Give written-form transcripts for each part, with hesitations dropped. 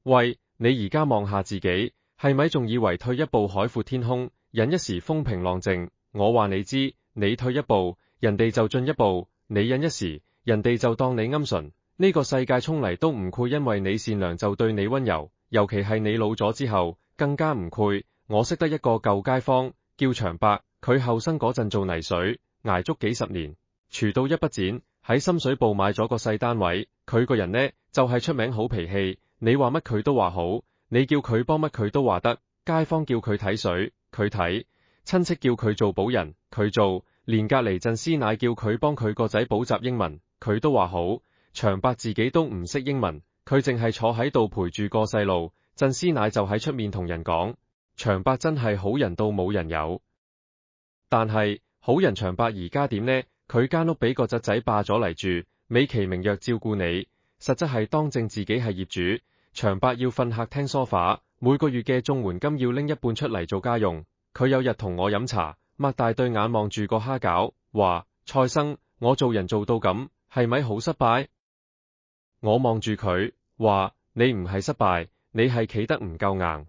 喂，你而家望下自己，係咪仲以為退一步海闊天空，忍一時風平浪靜？我話你知，你退一步，人哋就進一步；你忍一時，人哋就當你鵪鶉。呢個世界從嚟都唔會因為你善良就對你溫柔，尤其係你老咗之後，更加唔會。我識得一個舊街坊，叫長伯，佢後生嗰陣做泥水，捱足幾十年，儲到一筆錢，喺深水埗買咗個細單位。佢個人呢，就係出名好脾氣，你話乜佢都話好，你叫佢幫乜佢都話得。街坊叫佢睇水，佢睇；親戚叫佢做保人，佢做；連隔離陣師奶叫佢幫佢個仔補習英文，佢都話好。長伯自己都唔識英文，佢淨係坐喺度陪住個細路，陣師奶就喺出面同人講。長伯真係好人到冇人有。但係好人長伯而家點呢？佢間屋俾個侄仔霸咗嚟住，美其名曰照顧你，實質係當正自己係業主。長伯要瞓客廳梳化，每個月嘅綜援金要拎一半出嚟做家用。佢有日同我飲茶，擘大對眼望住個蝦餃，話：蔡生，我做人做到咁，係咪好失敗？我望住佢，話：你唔係失敗，你係企得唔夠硬。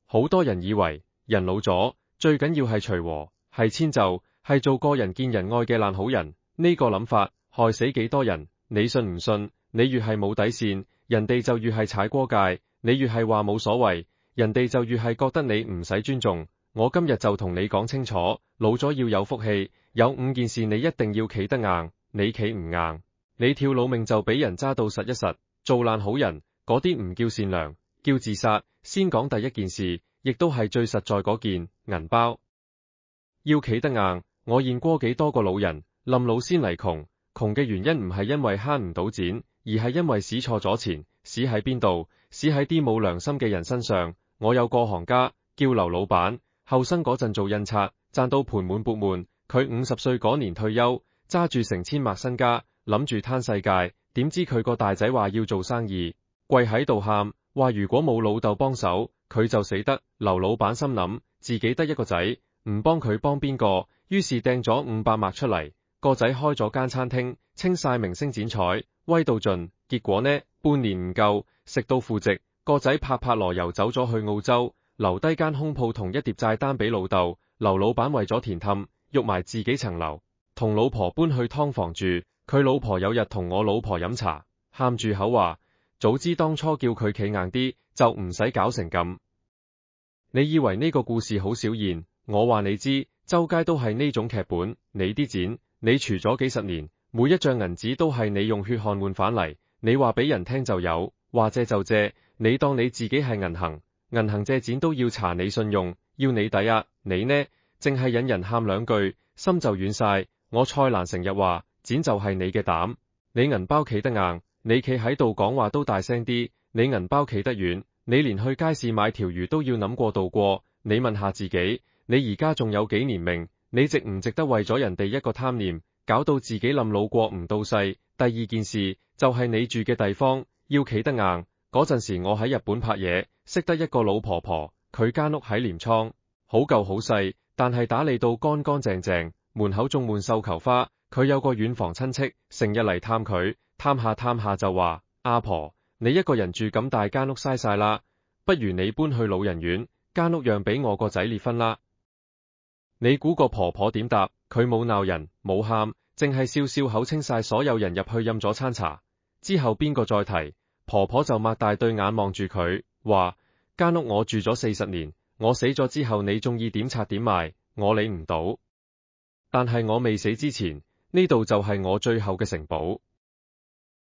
好多人以為人老咗最緊要係隨和，係遷就，係做個人見人愛嘅爛好人。呢個諗法害死幾多人？你信唔信？你越係冇底線，人哋就越係踩過界；你越係話冇所謂，人哋就越係覺得你唔使尊重。我今日就同你講清楚，老咗要有福氣，有5件事你一定要企得硬。你企唔硬，你跳老命就俾人揸到實一實。做爛好人嗰啲唔叫善良，叫自殺。先講第一件事，亦都係最實在嗰件，銀包要企得硬。我見過幾多個老人冧老先嚟窮，窮嘅原因唔係因為慳唔到錢，而係因為使錯咗錢。使喺邊度？使喺啲冇良心嘅人身上。我有個行家叫劉老闆，後生嗰陣做印刷，賺到盆滿缽滿。佢50歲嗰年退休，揸住成千萬身家，諗住攤世界。點知佢個大仔話要做生意，跪喺度喊，話如果冇老豆幫手，佢就死得。劉老闆心諗自己得一個仔，唔幫佢幫邊個？於是掟咗500萬出嚟，個仔開咗間餐廳，清晒明星剪彩，威到盡。結果呢，半年唔夠，食到負值，個仔拍拍籮柚走咗去澳洲，留低間空鋪同一疊債單俾老豆。劉老闆為咗填氹，喐埋自己層樓，同老婆搬去劏房住。佢老婆有日同我老婆飲茶，喊住口話：早知當初叫佢企硬啲，就唔使搞成咁。你以為呢個故事好少見？我話你知，周街都係呢種劇本。你啲錢，你儲咗幾十年，每一張銀紙都係你用血汗換返嚟。你話俾人聽就有，話借就借，你當你自己係銀行，銀行借錢都要查你信用，要你抵押。你呢，淨係引人喊兩句，心就軟晒。我蔡瀾成日話：錢就係你嘅膽，你銀包企得硬，你企喺度講話都大聲啲。你銀包企得軟，你連去街市買條魚都要諗過度過。你問下自己，你而家仲有幾年命？你值唔值得為咗人哋一個貪念，搞到自己冧老過唔到世？第二件事就係你住嘅地方要企得硬。嗰陣時我喺日本拍嘢，識得一個老婆婆，佢間屋喺鎌倉，好舊好細，但係打理到乾乾淨淨，門口種滿繡球花。佢有個遠房親戚，成日嚟探佢，探下就話：阿婆，你一個人住咁大間屋嘥晒啦，不如你搬去老人院，間屋讓俾我個仔結婚啦。你估個婆婆點答？佢冇鬧人，冇喊，淨係笑笑口清晒所有人入去飲咗餐茶。之後邊個再提，婆婆就擘大對眼望住佢，話：間屋我住咗40年，我死咗之後你中意點拆點賣，我理唔到。但係我未死之前，呢度就係我最後嘅城堡。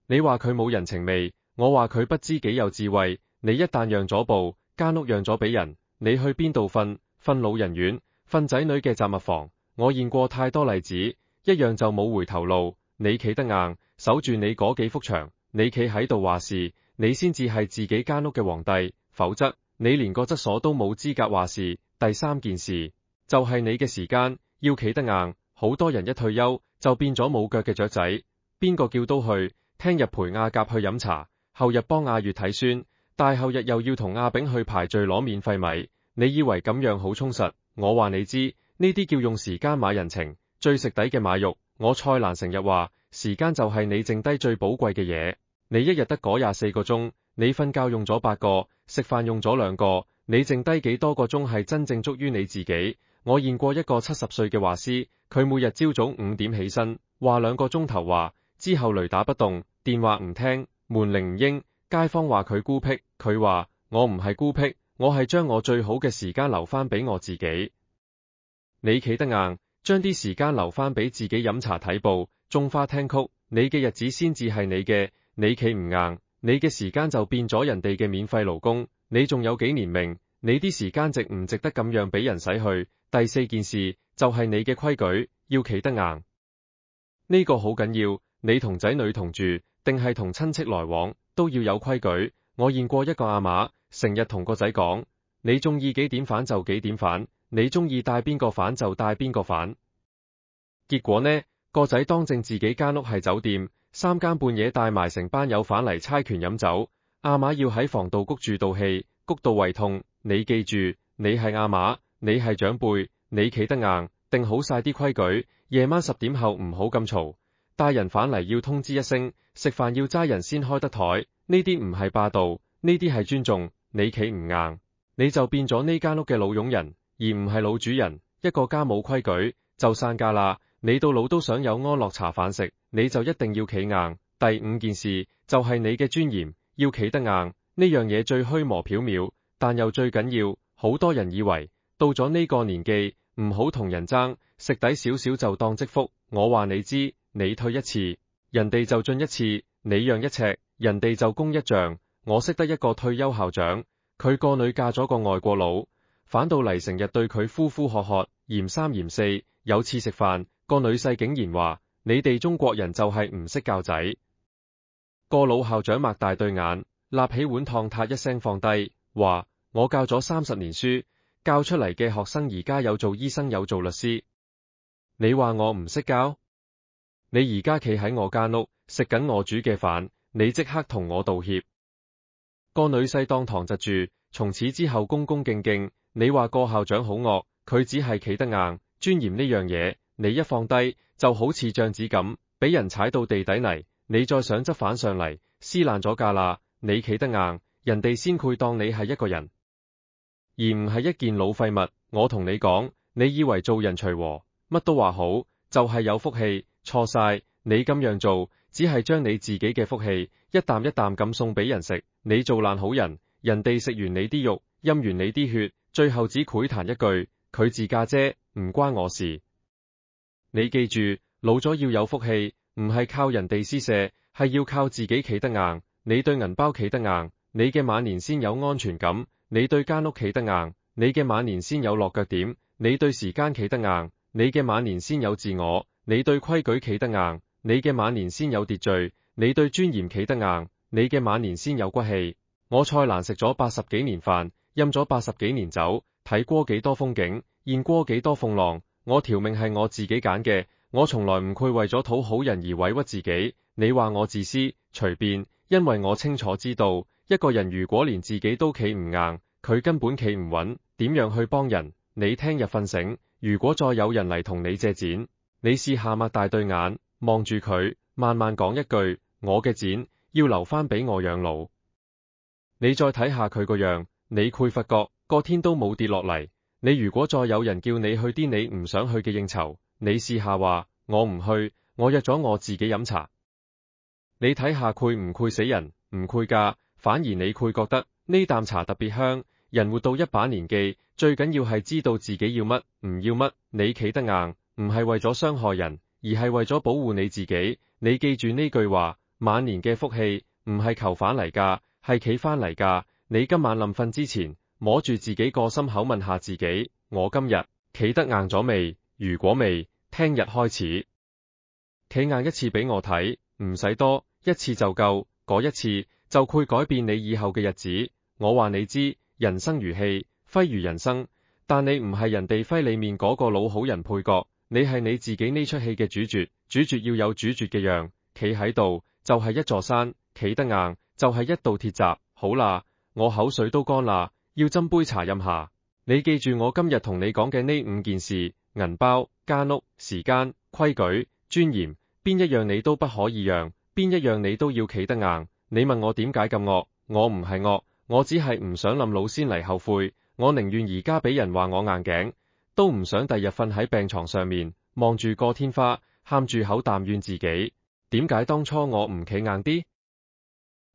你話佢冇人情味，我話佢不知幾有智慧。你一旦讓咗步，間屋讓咗俾人，你去邊度瞓？瞓老人院，瞓仔女嘅雜物房。我見過太多例子，一樣就冇回頭路。你企得硬，守住你嗰幾幅牆，你企喺度話事，你先至係自己間屋嘅皇帝，否則你連個側鎖都冇資格話事。第三件事就係你嘅時間要企得硬。好多人一退休就變咗冇腳嘅雀仔，邊個叫都去。聽日陪阿甲去飲茶，後日幫阿月睇孫，大後日又要同阿炳去排隊攞免費米。你以為咁樣好充實？我話你知，呢啲叫用時間買人情，最食底嘅買肉。我蔡瀾成日話，時間就係你剩低最寶貴嘅嘢。你一日得嗰24個鐘，你瞓覺用咗8個，食飯用咗2個，你剩低幾多個鐘係真正足於你自己？我見過一個70歲嘅畫師，佢每日朝早5點起身，畫2個鐘頭畫，之後雷打不動，電話唔聽，門鈴唔應，街坊話佢孤僻，佢話我唔係孤僻，我係將我最好嘅時間留翻俾我自己。你企得硬，將啲時間留翻俾自己飲茶睇報、種花聽曲，你嘅日子先至係你嘅。你企唔硬，你嘅時間就變咗人哋嘅免費勞工，你仲有幾年命？你啲時間值唔值得咁樣俾人使去？第4件事就係你嘅規矩，要企得硬。呢個好緊要，你同仔女同住，定係同親戚來往，都要有規矩。我見過一個阿嫲，成日同個仔講，你中意幾點返就幾點返，你中意帶邊個返就帶邊個返。結果呢，個仔當正自己間屋係酒店，3更半夜帶埋成班友返嚟猜拳飲酒，阿嫲要喺房度谷住道氣，谷到胃痛。你記住，你係阿嫲，你係長輩，你企得硬，定好晒啲規矩。夜晚10點後唔好咁嘈，帶人返嚟要通知一聲，食飯要齋人先開得台。呢啲唔係霸道，呢啲係尊重。你企唔硬，你就變咗呢間屋嘅老傭人，而唔係老主人。一個家冇規矩就散架啦。你到老都想有安樂茶飯食，你就一定要企硬。第5件事就係你嘅尊嚴，要企得硬。呢樣嘢最虛無縹緲，但又最緊要。好多人以為到咗呢個年紀唔好同人爭，食抵少少就當積福。我話你知，你退一次，人哋就進一次；你讓一尺，人哋就攻一丈。我識得一個退休校長，佢個女嫁咗個外國佬，返到嚟成日對佢呼呼喝喝，嫌3嫌4。有次食飯，個女婿竟然話：你哋中國人就係唔識教仔。個老校長擘大對眼，立起碗燙撻一聲放低，話：我教咗30年書，教出嚟嘅學生而家有做醫生有做律師。你話我唔識教？你而家企喺我間屋食緊我煮嘅飯，你即刻同我道歉。個女婿當堂窒住，從此之後恭恭敬敬。你話個校長好惡，佢只係企得硬。尊嚴呢樣嘢，你一放低就好似橡子咁，俾人踩到地底泥，你再想執返上嚟，撕爛咗架啦。你企得硬，人哋先會當你係一個人，而唔係一件老廢物。我同你講，你以為做人隨和，乜都話好，就係有福氣，錯晒。你咁樣做，只係將你自己嘅福氣一啖一啖咁送俾人食。你做爛好人，人哋食完你啲肉，飲完你啲血，最後只喟彈一句：佢自嫁啫，唔關我事。你記住，老咗要有福氣，唔係靠人哋施捨，係要靠自己企得硬。你對銀包企得硬，你嘅晚年先有安全感；你對間屋企得硬，你嘅晚年先有落腳點；你對時間企得硬，你嘅晚年先有自我；你對規矩企得硬，你嘅晚年先有秩序；你對尊嚴企得硬，你嘅晚年先有骨氣。我蔡瀾食咗80幾年飯，飲咗80幾年酒，睇過幾多風景，見過幾多風浪。我條命係我自己揀嘅，我從來唔會為咗討好人而委屈自己。你話我自私、隨便，因為我清楚知道，一個人如果連自己都企唔硬，佢根本企唔穩，點樣去幫人？你聽日瞓醒，如果再有人嚟同你借錢，你試下擘大對眼望住佢，慢慢講一句：我嘅錢要留翻俾我養老。你再睇下佢個樣，你會發覺個天都冇跌落嚟。你如果再有人叫你去啲你唔想去嘅應酬，你試下話：我唔去，我約咗我自己飲茶。你睇下攰唔攰死人？唔攰㗎，反而你會覺得呢啖茶特別香。人活到一把年紀，最緊要係知道自己要乜，唔要乜。你企得硬，唔係為咗傷害人，而係為咗保護你自己。你記住呢句話：晚年嘅福氣唔係求返嚟㗎，係企返嚟㗎。你今晚臨瞓之前，摸住自己個心口問下自己：我今日企得硬咗未？如果未，聽日開始企硬一次俾我睇，唔使多，一次就夠，嗰一次就會改變你以後嘅日子。我話你知，人生如戲，揮如人生，但你唔係人哋揮裏面嗰個老好人配角，你係你自己呢出戲嘅主角。主角要有主角嘅樣，企喺度就係一座山，企得硬就係一道鐵閘。好啦，我口水都乾啦，要斟杯茶飲下。你記住我今日同你講嘅呢5件事：銀包、間屋、時間、規矩、尊嚴，邊一樣你都不可以讓，邊一樣你都要企得硬。你問我點解咁惡，我唔係惡，我只係唔想冧老先嚟後悔，我寧願而家俾人話我硬頸，都唔想第日瞓喺病床上面，望住個天花，喊住口啖怨自己，點解當初我唔企硬啲？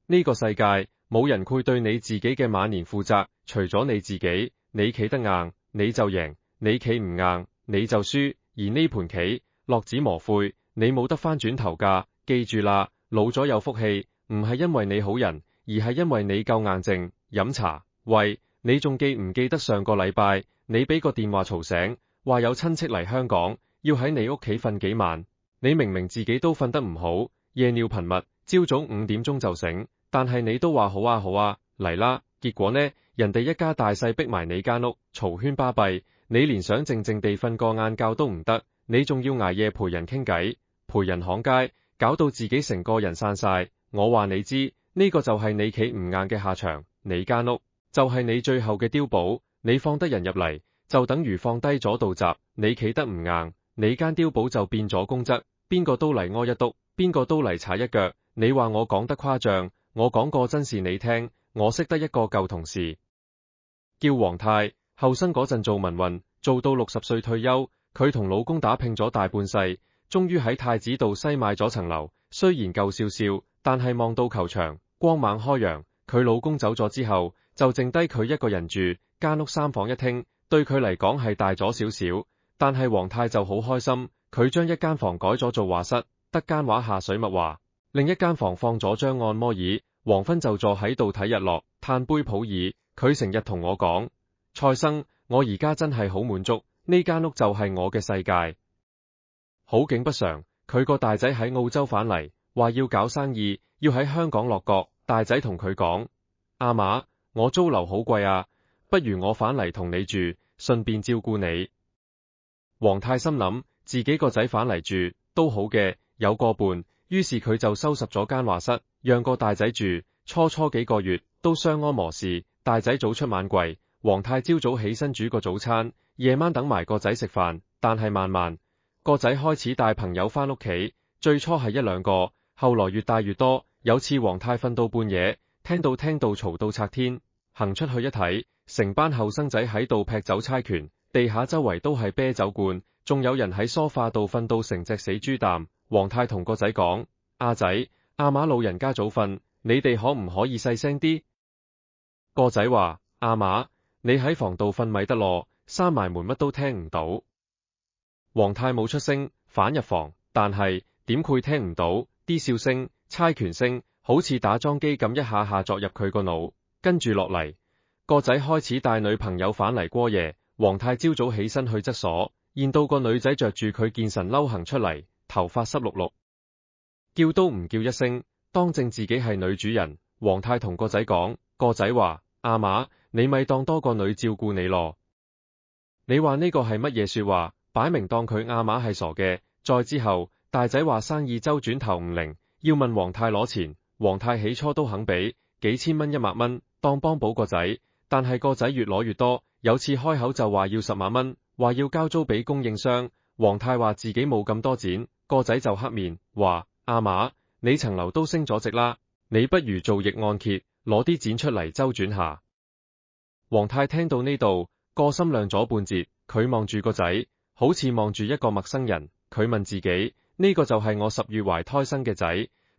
呢個世界冇人會對你自己嘅晚年負責，除咗你自己。你企得硬，你就贏；你企唔硬，你就輸。而呢盤棋，落子無悔，你冇得翻轉頭㗎。記住啦，老咗有福氣，唔係因為你好人，而係因為你夠硬淨。飲茶，喂，你仲記唔記得上個禮拜，你俾個電話嘈醒，話有親戚嚟香港，要喺你屋企瞓幾晚。你明明自己都瞓得唔好，夜尿頻密，朝早5點鐘就醒，但係你都話好啊好啊，嚟啦。結果呢，人哋一家大細逼埋你間屋，嘈喧巴閉，你連想靜靜地瞓個晏覺都唔得，你仲要捱夜陪人傾偈，陪人行街，搞到自己成個人散晒。我話你知，呢個就係你企唔硬嘅下場，你間屋就係你最後嘅碉堡，你放得人入嚟，就等於放低咗道閘，你企得唔硬，你間碉堡就變咗公則，邊個都嚟屙一篤，邊個都嚟踩一腳。你話我講得誇張，我講個真事你聽。我識得一個舊同事，叫黃太，後生嗰陣做民運，做到60歲退休。佢同老公打拼咗大半世，終於喺太子道西買咗層樓。雖然舊少少，但係望到球場，光猛開揚。佢老公走咗之後，就剩低佢一個人住，間屋3房1廳，對佢嚟講係大咗少少。但係黃太就好開心，佢將一間房改咗做畫室，得間畫下水墨畫，另一間房放咗張按摩椅。黃昏就坐喺度睇日落，嘆杯普洱。佢成日同我講，蔡生，我而家真係好滿足，呢間屋就係我嘅世界。好景不常，佢個大仔喺澳洲返嚟，話要搞生意，要喺香港落腳。大仔同佢講，阿嫲，我租樓好貴啊，不如我返嚟同你住，順便照顧你。黃太心諗，自己個仔返嚟住都好嘅，有個伴。於是佢就收拾咗間畫室，讓個大仔住。初幾個月都相安無事，大仔早出晚歸。黃太朝早起身煮個早餐，夜晚等埋個仔食飯。但係慢慢，個仔開始帶朋友返屋企，最初係1-2個，後來越帶越多。有次黃太瞓到半夜，聽到嘈到拆天，行出去一睇，成班後生仔喺度劈酒猜拳，地下周圍都係啤酒罐，仲有人喺梳化度瞓到成隻死豬蛋。黃太同個仔講，阿仔，阿嫲老人家早瞓，你哋可唔可以細聲啲？個仔話，阿嫲，你喺房度瞓咪得咯，閂埋門乜都聽唔到。黃太冇出聲，反入房，但係點會聽唔到？啲笑聲、猜拳聲，好似打樁機咁一下下作入佢個腦。跟住落嚟，個仔開始帶女朋友返嚟過夜。黃太朝早起身去廁所，見到個女仔着住佢健身褸行出嚟，頭髮濕漉漉，叫都唔叫一聲，當正自己係女主人。黃太同個仔講，個仔話，阿嫲，你咪當多個女照顧你咯。你話呢個係乜嘢說話？擺明當佢阿嫲係傻嘅。再之後，大仔話生意周轉頭唔靈，要問黃太攞錢。黃太起初都肯俾幾千蚊、100蚊，當幫補個仔。但係個仔越攞越多，有次開口就話要10萬蚊，話要交租俾供應商。黃太話自己冇咁多錢，個仔就黑面，話，阿嫲，你層樓都升咗值啦，你不如做逆按揭，攞啲錢出嚟周轉下。黃太聽到呢度，個心亮咗半截，佢望住個仔，好似望住一個陌生人。佢問自己，呢個就係我10月懷胎生嘅仔，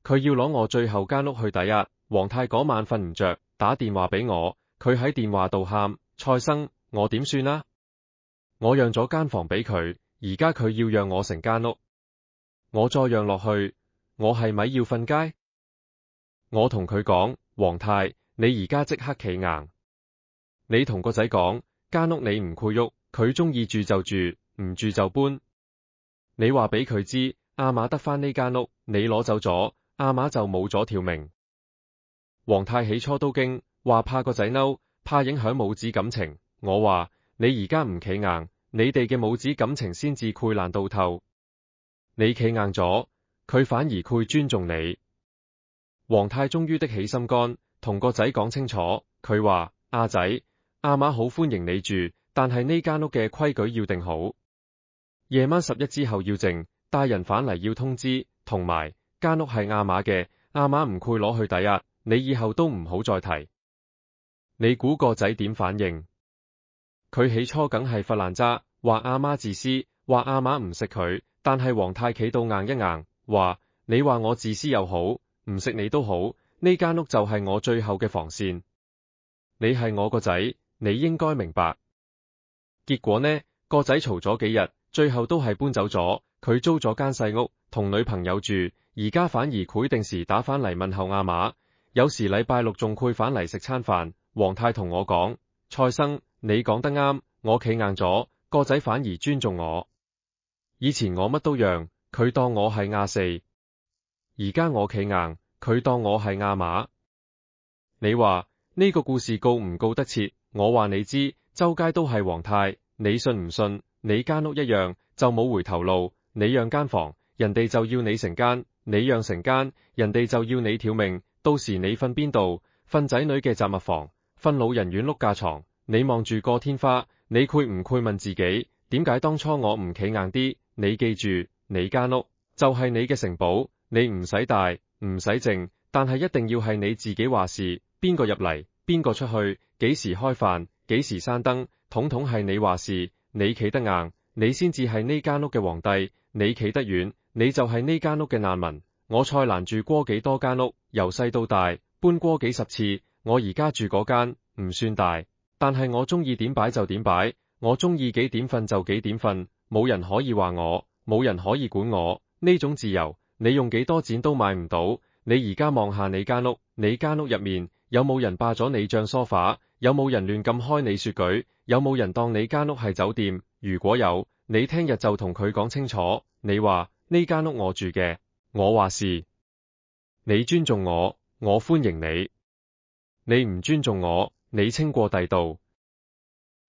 佢要攞我最後間屋去抵押。黃太嗰晚瞓唔着，打電話俾我，佢喺電話度喊，蔡生，我點算啊？我讓咗間房俾佢，而家佢要讓我成間屋，我再讓落去，我係咪要瞓街？我同佢講，黃太，你而家即刻企硬，你同個仔講，間屋你唔攰喐，佢中意住就住，唔住就搬。你話俾佢知，阿嫲得返呢間屋，你攞走咗，阿嫲就冇咗條命。黃太起初都驚，話怕個仔嬲，怕影響母子感情。我話，你而家唔企硬，你哋嘅母子感情先至潰爛到透。你企硬咗，佢反而會尊重你。黃太終於的起心肝，同個仔講清楚。佢話，阿仔，阿嫲好歡迎你住，但係呢間屋嘅規矩要定好。夜晚11之後要靜，帶人返嚟要通知，同埋間屋係阿嫲嘅，阿媽唔攰攞去抵押，你以後都唔好再提。你估個仔點反應？佢起初梗係發爛渣，話阿媽自私，話阿媽唔識佢，但係黃太企到硬一硬，話你話我自私又好，唔識你都好，呢間屋就係我最後嘅防線。你係我個仔，你應該明白。結果呢，個仔嘈咗幾日，最後都係搬走咗，佢租咗間細屋，同女朋友住，而家反而會定時打返嚟問候阿媽，有時禮拜六仲會返嚟食餐飯。黃太同我講，蔡生，你講得啱，我企硬咗，個仔反而尊重我。以前我乜都讓，佢當我係亞四，而家我企硬，佢當我係亞馬。你話呢個故事告唔告得切？我話你知，周街都係黃太，你信唔信？你間屋一樣就冇回頭路，你讓間房，人哋就要你成間，你讓成間，人哋就要你條命，到時你瞓邊度？瞓仔女嘅雜物房，瞓老人院碌架床，你望住個天花，你攰唔攰問自己，點解當初我唔企硬啲？你記住，你間屋就係你嘅城堡，你唔使大，唔使靜，但係一定要係你自己話事，邊個入嚟，邊個出去，幾時開飯，幾時閂燈，統統係你話事，你企得硬，你先至係呢間屋嘅皇帝，你企得遠，你就係呢間屋嘅難民。我蔡瀾住過幾多間屋，由細到大，搬過幾十次，我而家住嗰間唔算大，但係我中意點擺就點擺，我中意幾點瞓就幾點瞓，冇人可以話我，冇人可以管我，呢種自由，你用幾多錢都買唔到。你而家望下你間屋，你間屋入面有冇人霸咗你張梳化？有冇人亂咁開你雪櫃？有冇人當你間屋係酒店？如果有，你聽日就同佢講清楚。你話呢間屋我住嘅，我話事，你尊重我，我歡迎你。你唔尊重我，你清過第度。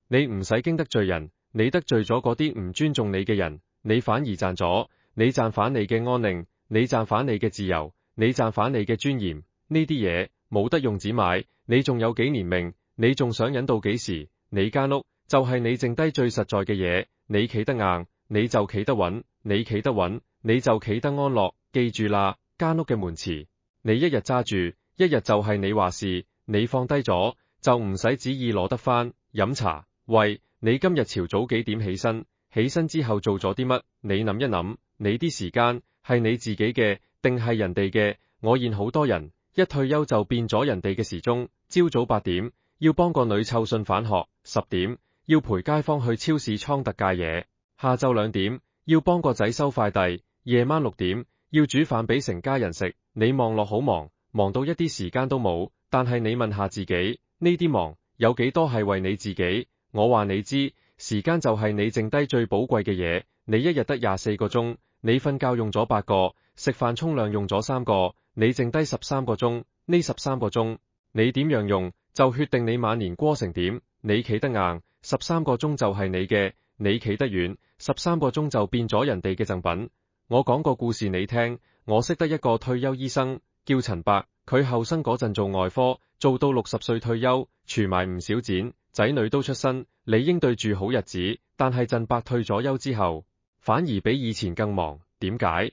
你唔使驚得罪人，你得罪咗嗰啲唔尊重你嘅人，你反而賺咗，你賺返你嘅安寧，你賺返你嘅自由，你賺返你嘅尊嚴。呢啲嘢冇得用紙買，你仲有幾年命？你仲想忍到幾時？你間屋就係你剩低最實在嘅嘢，你企得硬，你就企得穩，你企得穩，你就企得安樂。記住啦，間屋嘅門匙，你一日揸住，一日就係你話事，你放低咗就唔使旨意攞得返。飲茶，喂，你今日朝早幾點起身？起身之後做咗啲乜？你諗一諗，你啲時間係你自己嘅定係人哋嘅？我見好多人一退休就變咗人哋嘅時鐘，朝早8點要幫個女湊信返學，10點要陪街坊去超市倉特價嘢，下晝2點要幫個仔收快遞，夜晚6點要煮飯俾成家人食。你望落好忙，忙到一啲時間都冇，但係你問下自己，呢啲忙有幾多係為你自己？我話你知，時間就係你剩低最寶貴嘅嘢，你一日得24個鐘，你瞓覺用咗8個，食飯沖涼用咗3個，你剩低13個鐘，呢13個鐘你點樣用，就決定你晚年過成點。你企得硬，13個鐘就係你嘅；你企得遠，13個鐘就變咗人哋嘅贈品。我講個故事你聽，我識得一個退休醫生，叫陳伯，佢後生嗰陣做外科，做到60歲退休，儲埋唔少錢，仔女都出身，理應對住好日子。但係陳伯退咗休之後，反而比以前更忙。點解？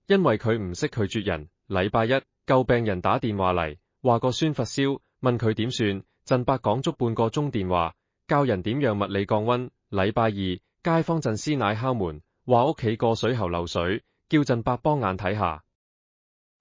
因為佢唔識拒絕人。禮拜一，舊病人打電話嚟，話個孫發燒，問佢點算。陳伯講足半個鐘電話，教人點樣物理降溫。禮拜二，街坊陳師奶敲門，話屋企個水喉漏水，叫陳伯幫眼睇下。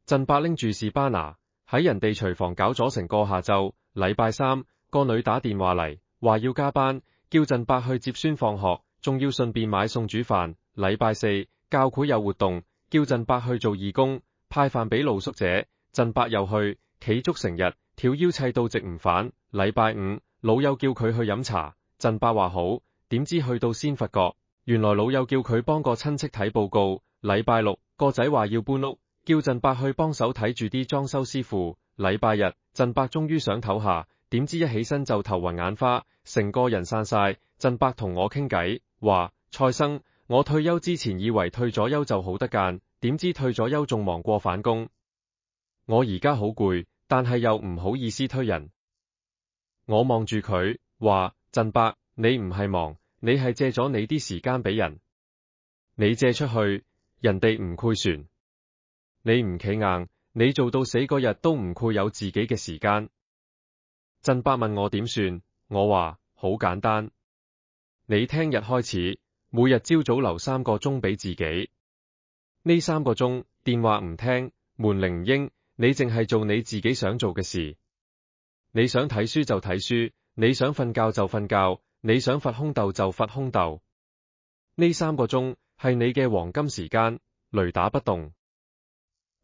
陳伯拎住士巴拿喺人哋廚房搞咗成個下晝。禮拜三，個女打電話嚟，話要加班，叫陳伯去接孫放學，仲要順便買餸煮飯。禮拜四，教會有活動，叫陳伯去做義工，派飯俾露宿者。陳伯又去，企足成日，條腰砌到直唔返。禮拜五，老友叫佢去飲茶，陳伯話好，點知去到先發覺，原來老友叫佢幫個親戚睇報告。禮拜六，個仔話要搬屋，叫陳伯去幫手睇住啲裝修師傅。禮拜日，陳伯終於想唞下，點知一起身就頭暈眼花，成個人散晒。陳伯同我傾偈，話蔡生，我退休之前以為退咗休就好得間，點知退咗休仲忙過返工。我而家好攰，但係又唔好意思推人。我望住佢，話陳伯，你唔係忙，你係借咗你啲時間俾人。你借出去，人哋唔虧損。你唔企硬，你做到死嗰日都唔配有自己嘅時間。振伯問我點算，我話好簡單，你聽日開始，每日朝早留3個鐘俾自己。呢3個鐘，電話唔聽，門鈴唔應，你淨係做你自己想做嘅事。你想睇書就睇書，你想瞓覺就瞓覺，你想發空竇就發空竇。呢3個鐘係你嘅黃金時間，雷打不動。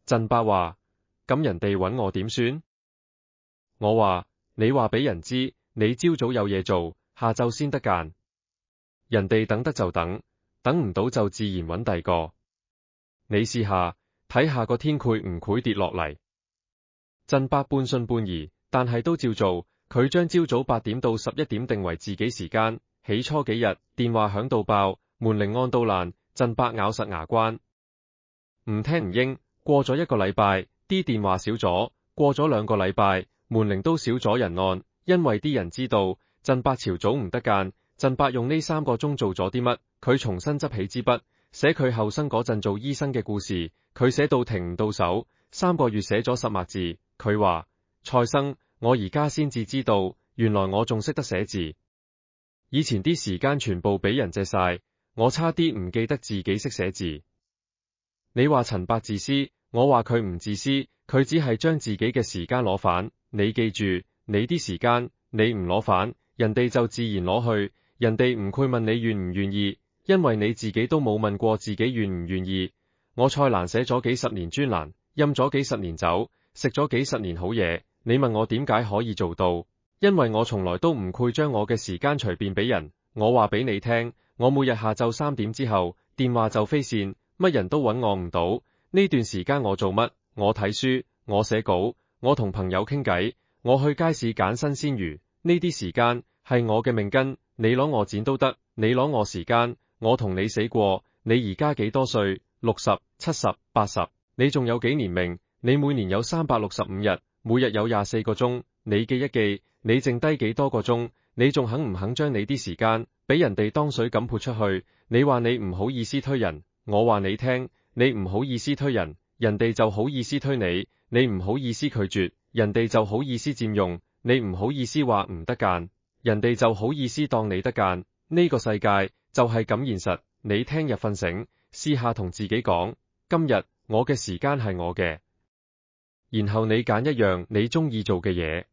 振伯話：咁人哋搵我點算？我話：你話俾人知，你朝早有嘢做，下晝先得閒。人哋等得就等，等唔到就自然搵第個。你試下睇下個天攰唔攰跌落嚟。振伯半信半疑，但係都照做。佢將朝早8點到11點定為自己時間。起初幾日，電話響到爆，門鈴按到爛，振伯咬實牙關，唔聽唔應。過咗1個禮拜，啲電話少咗；過咗2個禮拜，門鈴都少咗人按，因為啲人知道振伯朝早唔得間。振伯用呢3個鐘做咗啲乜？佢重新執起支筆，寫佢後生嗰陣做醫生嘅故事。佢寫到停唔到手，3個月寫咗10萬字。佢話：蔡生，我而家先至知道，原來我仲識得寫字。以前啲時間全部俾人借晒，我差啲唔記得自己識寫字。你話陳伯自私，我話佢唔自私，佢只係將自己嘅時間攞返。你記住，你啲時間你唔攞返，人哋就自然攞去。人哋唔會問你願唔願意，因為你自己都冇問過自己願唔願意。我蔡瀾寫咗幾十年專欄，飲咗幾十年酒，食咗幾十年好嘢。你問我點解可以做到？因為我從來都唔會將我嘅時間隨便俾人。我話俾你聽，我每日下晝3點之後，電話就飛線，乜人都搵我唔到。呢段時間我做乜？我睇書，我寫稿，我同朋友傾偈，我去街市揀新鮮魚。呢啲時間係我嘅命根，你攞我剪都得，你攞我時間，我同你死過。你而家幾多歲？60、70、80，你仲有幾年命？你每年有365日，每日有24個鐘，你記一記，你剩低幾多個鐘？你仲肯唔肯將你啲時間俾人哋當水咁潑出去？你話你唔好意思推人，我話你聽，你唔好意思推人，人哋就好意思推你；你唔好意思拒絕，人哋就好意思佔用；你唔好意思話唔得間，人哋就好意思當你得間。呢個世界就係咁現實。你聽日瞓醒，試下同自己講：今日我嘅時間係我嘅。然後你揀一樣你中意做嘅嘢，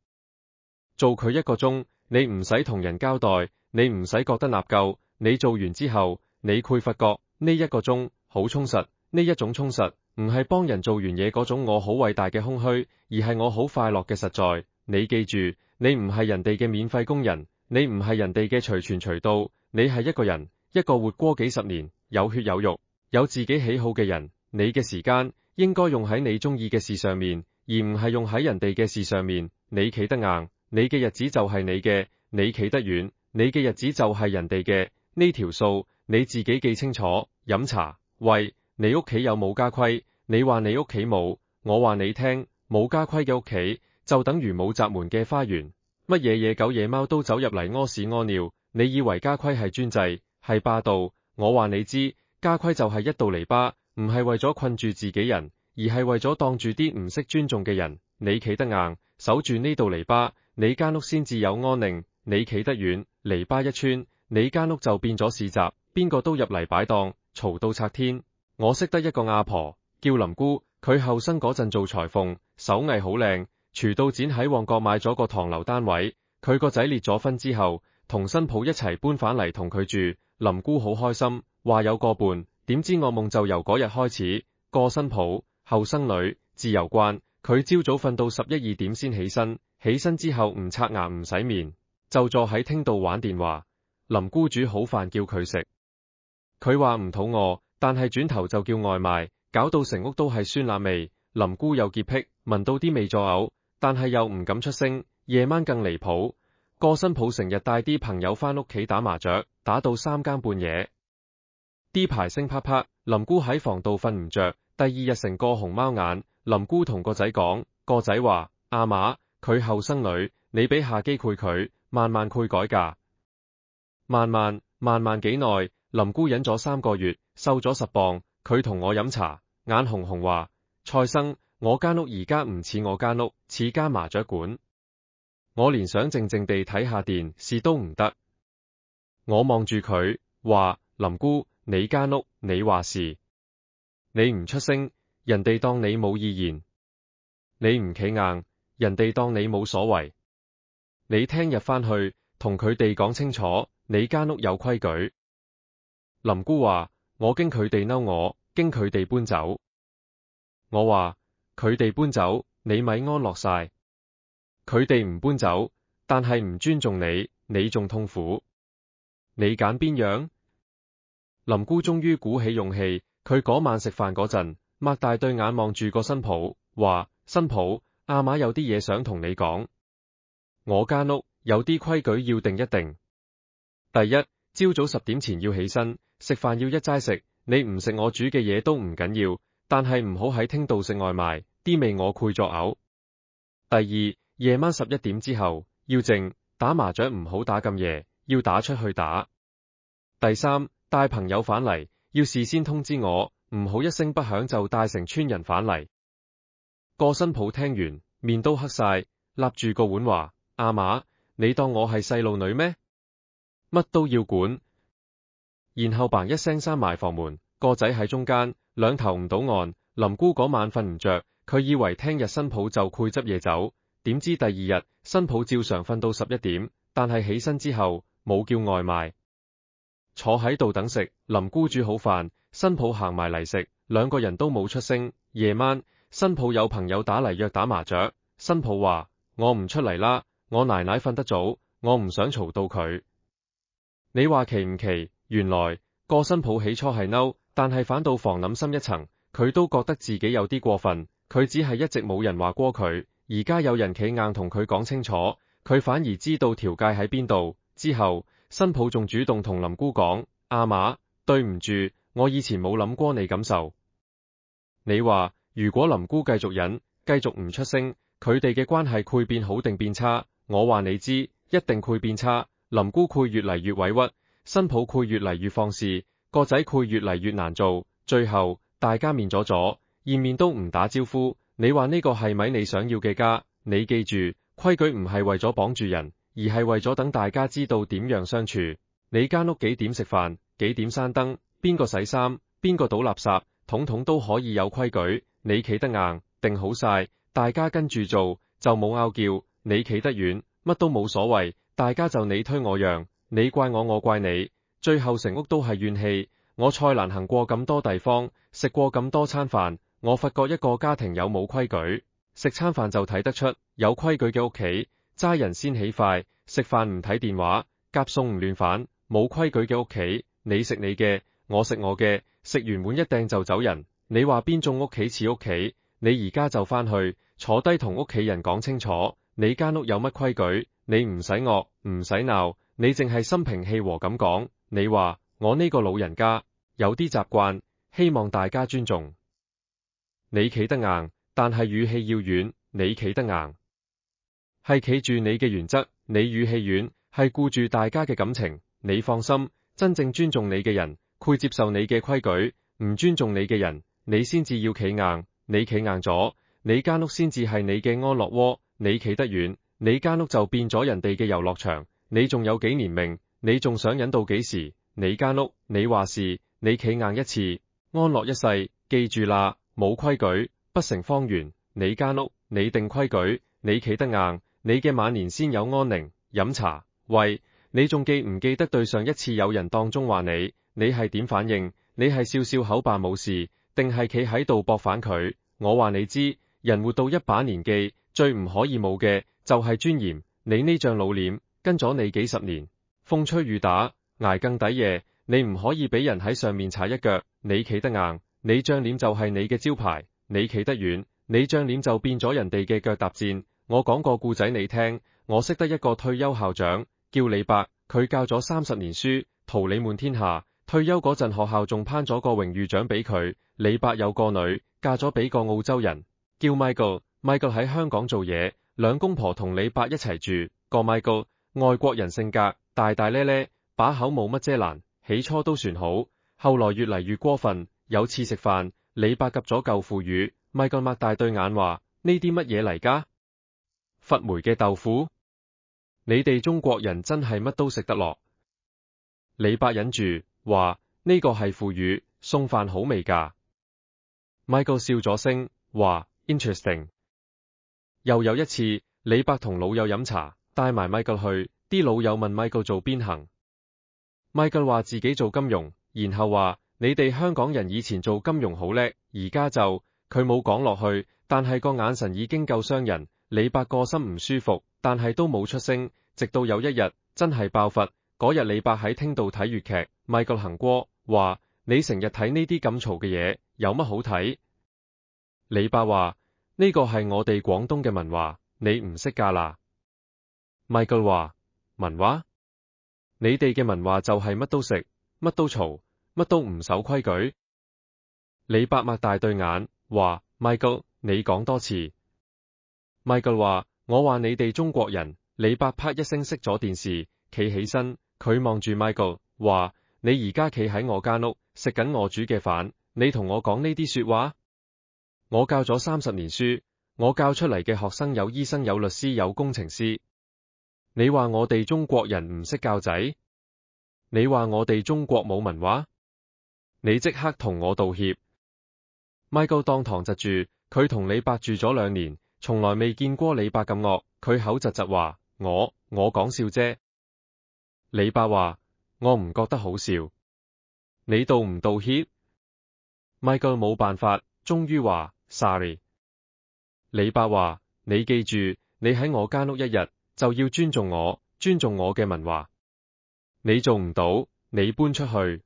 做佢1個鐘，你唔使同人交代，你唔使覺得納夠。你做完之後，你會發覺呢1個鐘好充實。呢一種充實唔係幫人做完嘢嗰種我好偉大嘅空虛，而係我好快樂嘅實在。你記住，你唔係人哋嘅免費工人，你唔係人哋嘅隨傳隨到，你係一個人，一個活過幾十年，有血有肉，有自己喜好嘅人。你嘅時間應該用喺你中意嘅事上面，而唔係用喺人哋嘅事上面。你企得硬，你嘅日子就係你嘅；你企得遠，你嘅日子就係人哋嘅。呢條數你自己記清楚。飲茶，喂，你屋企有冇家規？你話你屋企冇，我話你聽，冇家規嘅屋企就等於冇閘門嘅花園，乜嘢野狗野貓都走入嚟屙屎屙尿。你以為家規係專制，係霸道？我話你知，家規就係一道籬笆，唔係為咗困住自己人，而係為咗擋住啲唔識尊重嘅人。你企得硬，守住呢道籬笆，你間屋先至有安寧。你企得遠，籬笆一穿，你間屋就變咗市集，邊個都入嚟擺檔，嘈到拆天。我識得一個阿婆叫林姑，佢後生嗰陣做裁縫，手藝好靚，廚到剪喺旺角買咗個唐樓單位。佢個仔結咗婚之後，同新抱一齊搬返嚟同佢住。林姑好開心，話有個伴。點知噩夢就由嗰日開始。個新抱後生女，自由慣，佢朝早瞓到11、2點先起身，起身之後唔刷牙唔洗面，就坐喺廳度玩電話。林姑煮好飯叫佢食，佢話唔肚餓，但係轉頭就叫外賣，搞到成屋都係酸辣味。林姑有潔癖，聞到啲味作嘔，但係又唔敢出聲。夜晚更離譜，個新抱成日帶啲朋友返屋企打麻雀，打到3更半夜，啲牌聲啪啪。林姑喺房度瞓唔着，第二日成個熊貓眼。林姑同個仔講，個仔話：阿嫲，佢後生女，你俾下機會佢，慢慢會改㗎。慢慢幾耐？林姑忍咗3個月，瘦咗10磅。佢同我飲茶，眼紅紅話：蔡生，我間屋而家唔似我間屋，似間麻雀館。我連想靜靜地睇下電視都唔得。我望住佢，話：林姑，你間屋，你話事。你唔出聲，人哋當你冇意見；你唔企硬，人哋當你冇所謂。你聽日返去同佢哋講清楚，你間屋有規矩。林姑話：我驚佢哋嬲我，驚佢哋搬走。我話：佢哋搬走，你咪安樂晒。佢哋唔搬走，但係唔尊重你，你仲痛苦。你揀邊樣？林姑終於鼓起勇氣，佢嗰晚食飯嗰陣，擘大對眼望住個新抱，話：新抱，阿嫲有啲嘢想同你講。我間屋有啲規矩要定一定。第一，朝早10點前要起身，食飯要一齋食，你唔食我煮嘅嘢都唔緊要，但係唔好喺廳度食外賣，啲味我攰作嘔。第二，夜晚11點之後要靜，打麻雀唔好打咁夜，要打出去打。第三，帶朋友返嚟要事先通知我，唔好一聲不響就帶成村人返嚟。個新抱聽完面都黑晒，立住個碗話：阿嫲，你當我係細路女咩？乜都要管。然後嘭一聲閂埋房門，個仔喺中間，兩頭唔到岸。林姑嗰晚瞓唔着，佢以為聽日新抱就攰執嘢走，點知第二日新抱照常瞓到11點，但係起身之後冇叫外賣，坐喺度等食。林姑煮好飯，新抱行埋嚟食，兩個人都冇出聲。夜晚新抱有朋友打嚟約打麻雀，新抱話：我唔出嚟啦，我奶奶瞓得早，我唔想嘈到佢。你話奇唔奇？原來個新抱起初係嬲，但係反到房諗深一層，佢都覺得自己有啲過分，佢只係一直冇人話過佢，而家有人企硬同佢講清楚，佢反而知道條界喺邊度。之後新抱仲主動同林姑講：阿嫲，對唔住，我以前冇諗過你感受。你話如果林姑繼續忍，繼續唔出聲，佢哋嘅關係會變好定變差？我話你知，一定會變差。林姑會越嚟越委屈，新抱會越嚟越放肆，個仔會越嚟越難做，最後大家面咗咗，見面都唔打招呼。你話呢個係咪你想要嘅家？你記住，規矩唔係為咗綁住人，而係為咗等大家知道點樣相處。你間屋幾點食飯，幾點閂燈，邊個洗衫，邊個倒垃圾，統統都可以有規矩。你企得硬，定好晒，大家跟住做，就冇拗撬。你企得遠，乜都冇所謂，大家就你推我讓，你怪我，我怪你，最後成屋都係怨氣。我蔡瀾行過咁多地方，食過咁多餐飯，我發覺一個家庭有冇規矩，食餐飯就睇得出。有規矩嘅屋企，齋人先起筷，食飯唔睇電話，夾餸唔亂反。冇規矩嘅屋企，你食你嘅，我食我嘅，食完碗一掟就走人。你話邊種屋企似屋企？你而家就返去坐低同屋企人講清楚，你間屋有乜規矩？你唔使惡，唔使鬧，你淨係心平氣和咁講。你話我呢個老人家有啲習慣，希望大家尊重。你企得硬，但係語氣要軟。你企得硬，係企住你嘅原則；你語氣軟，係顧住大家嘅感情。你放心，真正尊重你嘅人，會接受你嘅規矩；唔尊重你嘅人，你先至要企硬。你企硬咗，你間屋先至係你嘅安樂窩。你企得遠，你間屋就變咗人哋嘅遊樂場。你仲有幾年命？你仲想忍到幾時？你間屋，你話事，你企硬一次，安樂一世。記住啦，冇規矩不成方圓。你間屋，你定規矩，你企得硬，你嘅晚年先有安寧。飲茶，喂，你仲記唔記得對上一次有人當眾話你，你係點反應？你係笑笑口扮冇事，定係企喺度駁反佢？我話你知，人活到一把年紀，最唔可以冇嘅就係尊嚴。你呢張老臉跟咗你幾十年，風吹雨打，挨更抵夜，你唔可以俾人喺上面踩一腳。你企得硬，你張臉就係你嘅招牌。你企得遠，你張臉就變咗人哋嘅腳踏墊。我講個故仔你聽，我識得一個退休校長叫李伯，佢教咗30年書，桃李滿天下。退休嗰陣，學校仲頒咗個榮譽獎俾佢。李伯有個女，嫁咗俾個澳洲人，叫 Michael。Michael 喺香港做嘢，兩公婆同李伯一齊住。個 Michael 外國人，性格大大咧咧，把口冇乜遮攔。起初都算好，後來越嚟越過分。有次食飯，李伯夾咗嚿腐乳 Michael 擘大對眼話：呢啲乜嘢嚟㗎？發霉嘅豆腐？你哋中國人真係乜都食得落。李伯忍住話：呢個係腐乳，餸飯好味㗎。Michael 笑咗聲話：Interesting。又有一次，李伯同老友飲茶，帶埋 Michael 去，啲老友問 Michael 做邊行，Michael 話自己做金融，然後話：你哋香港人以前做金融好叻，而家就……佢冇講落去，但係個眼神已經夠傷人。李伯個心唔舒服，但係都冇出聲，直到有一日真係爆發。嗰日李伯喺廳度睇粵劇，Michael 行過話：你成日睇呢啲咁嘈嘅嘢，有乜好睇？李伯話：呢個係我哋廣東嘅文話，你唔識㗎啦。Michael 話：文話？你哋嘅文話就係乜都食，乜都嘈，乜都唔守規矩。李伯擘大對眼話：Michael，你講多次。Michael 話：我話你哋中國人。李伯啪一聲熄咗電視，企起身，佢望住 Michael 話：你而家企喺我間屋，食緊我煮嘅飯，你同我講呢啲說話？我教咗30年書，我教出嚟嘅學生有醫生、有律師、有工程師。你話我哋中國人唔識教仔？你話我哋中國冇文化？你即刻同我道歉。Michael 當堂窒住，佢同李伯住咗2年，從來未見過李伯咁惡，佢口窒窒話：我講笑啫。李伯話：我唔覺得好笑。你道唔道歉？Michael 冇辦法，終於話 sorry。李伯話：你記住，你喺我間屋一日，就要尊重我，尊重我嘅文化。你做唔到，你搬出去。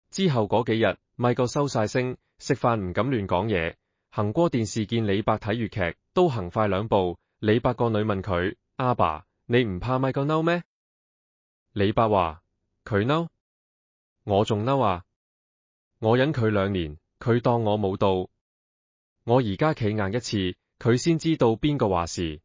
之後嗰幾日，Michael 收晒聲，食飯唔敢亂講嘢。行過電視見李伯睇粵劇，都行快2步。李伯個女問佢：阿爸，你唔怕 Michael 嬲咩？李伯話：佢嬲，我仲嬲啊！我忍佢2年，佢當我冇到。我而家企硬一次，佢先知道邊個話事。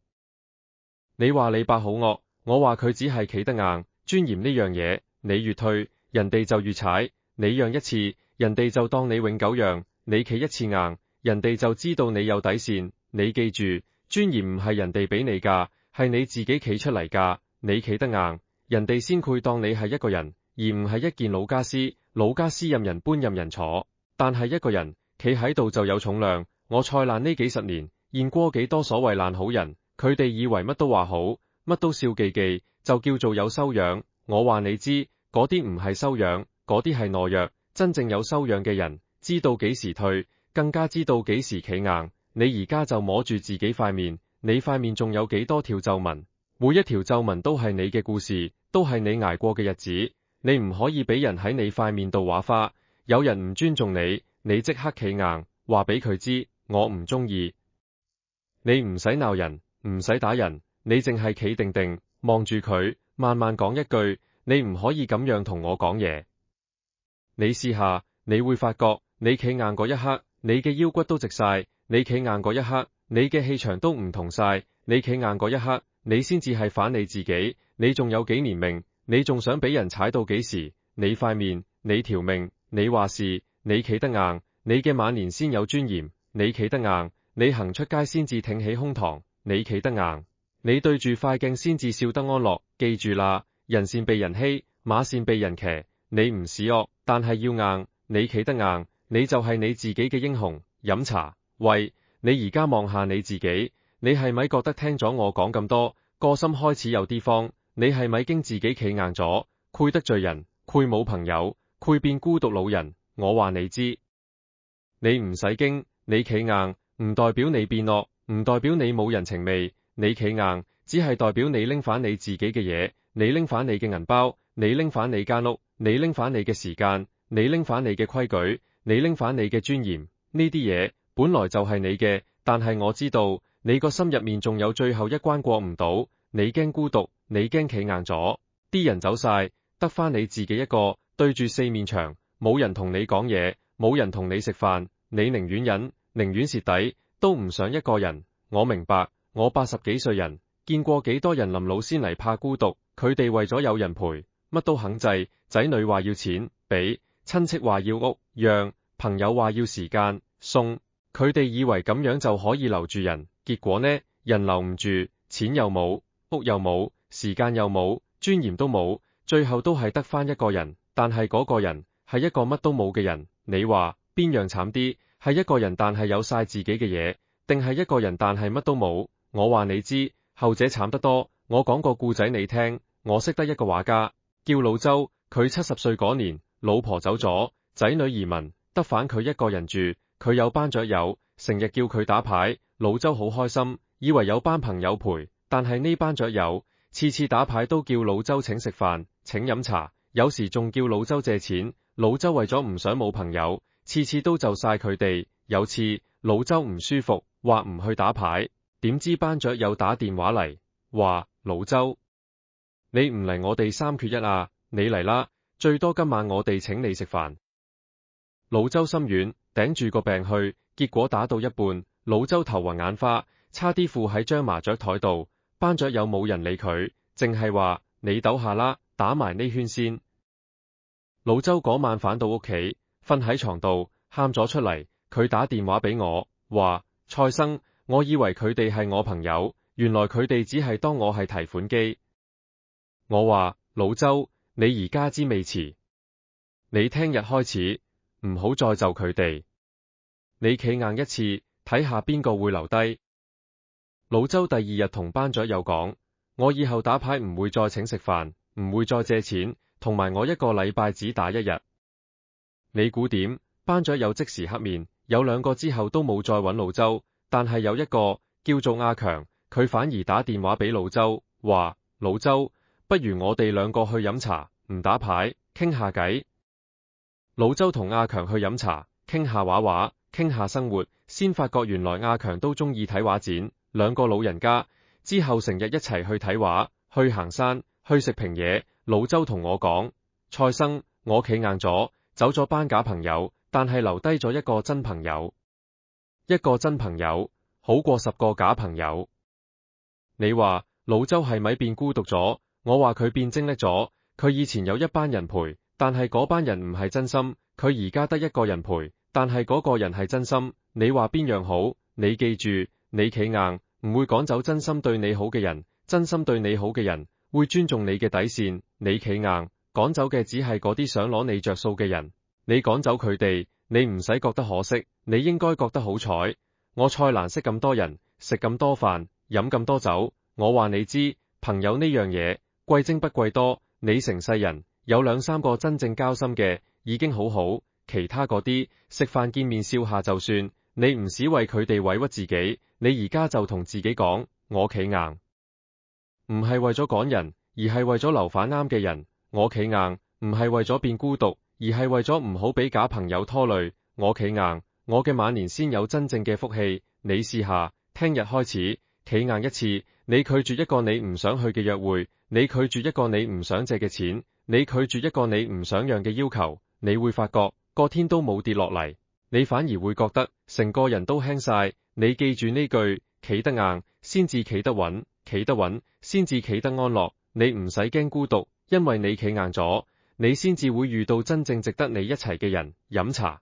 你話李伯好惡，我話佢只係企得硬。尊嚴呢樣嘢，你越退，人哋就越踩。你讓一次，人哋就當你永久讓；你企一次硬，人哋就知道你有底線。你記住，尊嚴唔係人哋俾你㗎，係你自己企出嚟㗎。你企得硬，人哋先會當你係一個人，而唔係一件老家私。老家私任人搬任人坐，但係一個人企喺度就有重量。我蔡瀾呢幾十年，見過幾多所謂爛好人，佢哋以為乜都話好，乜都笑記記，就叫做有修養。我話你知，嗰啲唔係修養，嗰啲係懦弱。真正有修養嘅人，知道幾時退，更加知道幾時企硬。你而家就摸住自己塊面，你塊面仲有幾多條皺紋？每一條皺紋都係你嘅故事，都係你捱過嘅日子。你唔可以俾人喺你塊面度畫花。有人唔尊重你，你即刻企硬，話俾佢知我唔中意。你唔使鬧人，唔使打人，你淨係企定定，望住佢，慢慢講一句。你唔可以咁樣同我講嘢。你試下，你會發覺，你企硬嗰一刻，你嘅腰骨都直晒；你企硬嗰一刻，你嘅氣場都唔同晒。你企硬嗰一刻，你先至係反你自己。你仲有幾年命？你仲想俾人踩到幾時？你塊面，你條命，你話事，你企得硬，你嘅晚年先有尊嚴。你企得硬，你行出街先至挺起胸膛。你企得硬，你對住塊鏡先至笑得安樂。記住啦，人善被人欺，馬善被人騎。你唔使惡，但係要硬。你企得硬，你就係你自己嘅英雄。飲茶，喂，你而家望下你自己，你係咪覺得聽咗我講咁多，個心開始有啲慌？你係咪經自己企硬咗，愧得罪人，愧冇朋友，愧變孤獨老人？我話你知，你唔使驚，你企硬唔代表你變惡，唔代表你冇人情味。你企硬只係代表你拎返你自己嘅嘢，你拎返你嘅銀包，你拎返你間屋，你拎返你嘅時間，你拎返你嘅規矩，你拎返你嘅尊嚴。呢啲嘢本來就係你嘅，但係我知道你個心入面仲有最後一關過唔到。你驚孤獨，你驚企硬咗，啲人走晒，得返你自己一個，對住4面牆，冇人同你講嘢，冇人同你食飯，你寧願忍，寧願蝕底，都唔想一個人。我明白，我80幾歲人，見過幾多人臨老先嚟怕孤獨，佢哋為咗有人陪，乜都肯制。仔女話要錢俾，親戚話要屋讓，朋友話要時間送，佢哋以為咁樣就可以留住人，結果呢，人留唔住，錢又冇，屋又冇，時間又冇，尊嚴都冇，最後都係得返一個人，但係嗰個人係一個乜都冇嘅人。你話邊樣慘啲？係一個人但係有晒自己嘅嘢，定係一個人但係乜都冇？我話你知，後者慘得多。我講個故仔你聽，我識得一個畫家，叫老周，佢70歲嗰年，老婆走咗，仔女移民，得返佢一個人住。佢有班雀友，成日叫佢打牌，老周好開心，以為有班朋友陪，但係呢班雀友次次打牌都叫老周請食飯，請飲茶，有時仲叫老周借錢。老周為咗唔想冇朋友，次次都就晒佢哋。有次老周唔舒服，話唔去打牌，點知班雀友打電話嚟，話老周，你唔嚟我哋3缺1啊，你嚟啦，最多今晚我哋請你食飯。老周心軟，頂住個病去，結果打到一半，老周頭暈眼花，差啲附喺張麻雀台度。班雀友冇人理佢，淨係話你抖下啦，打埋呢圈先。老周嗰晚返到屋企，瞓喺床度，喊咗出嚟。佢打電話俾我，話蔡生，我以為佢哋係我朋友，原來佢哋只係當我係提款機。我話老周，你而家知未遲？你聽日開始唔好再就佢哋，你企硬一次，睇下邊個會留低。老周第2日同班雀友講，我以後打牌唔會再請食飯，唔會再借錢，同埋我1個禮拜只打1日。你估點？班雀友即時黑面，有2個之後都冇再揾老周，但係有一個叫做阿強，佢反而打電話俾老周，話老周，不如我哋2個去飲茶，唔打牌，傾下偈。老周同阿強去飲茶，傾下畫畫，傾下生活，先發覺原來阿強都中意睇畫展。2個老人家之後成日一齊去睇畫，去行山，去食平嘢。老周同我講，蔡生，我企硬咗，走咗班假朋友，但係留低咗一個真朋友。一個真朋友好過10個假朋友。你話老周係咪變孤獨咗？我話佢變精叻咗。佢以前有一班人陪，但係嗰班人唔係真心。佢而家得1個人陪，但係嗰個人係真心。你話邊樣好？你記住，你企硬，唔會趕走真心對你好嘅人。真心對你好嘅人會尊重你嘅底線。你企硬，趕走嘅只係嗰啲想攞你着數嘅人。你趕走佢哋，你唔使覺得可惜，你應該覺得好彩。我蔡瀾識咁多人，食咁多飯，飲咁多酒。我話你知，朋友呢樣嘢貴精不貴多。你成世人有2、3個真正交心嘅已經好好，其他嗰啲食飯見面笑下就算。你唔使為佢哋委屈自己，你而家就同自己講，我企硬，唔係為咗趕人，而係為咗留返啱嘅人。我企硬，唔係為咗變孤獨，而係為咗唔好俾假朋友拖累。我企硬，我嘅晚年先有真正嘅福氣。你試下，聽日開始企硬一次。你拒絕一個你唔想去嘅約會，你拒絕一個你唔想借嘅錢，你拒絕一個你唔想讓嘅要求，你會發覺個天都冇跌落嚟，你反而會覺得成個人都輕晒。你記住呢句，企得硬先至企得穩，企得穩先至企得安樂。你唔使驚孤獨，因為你企硬咗，你先至會遇到真正值得你一齊嘅人。飲茶。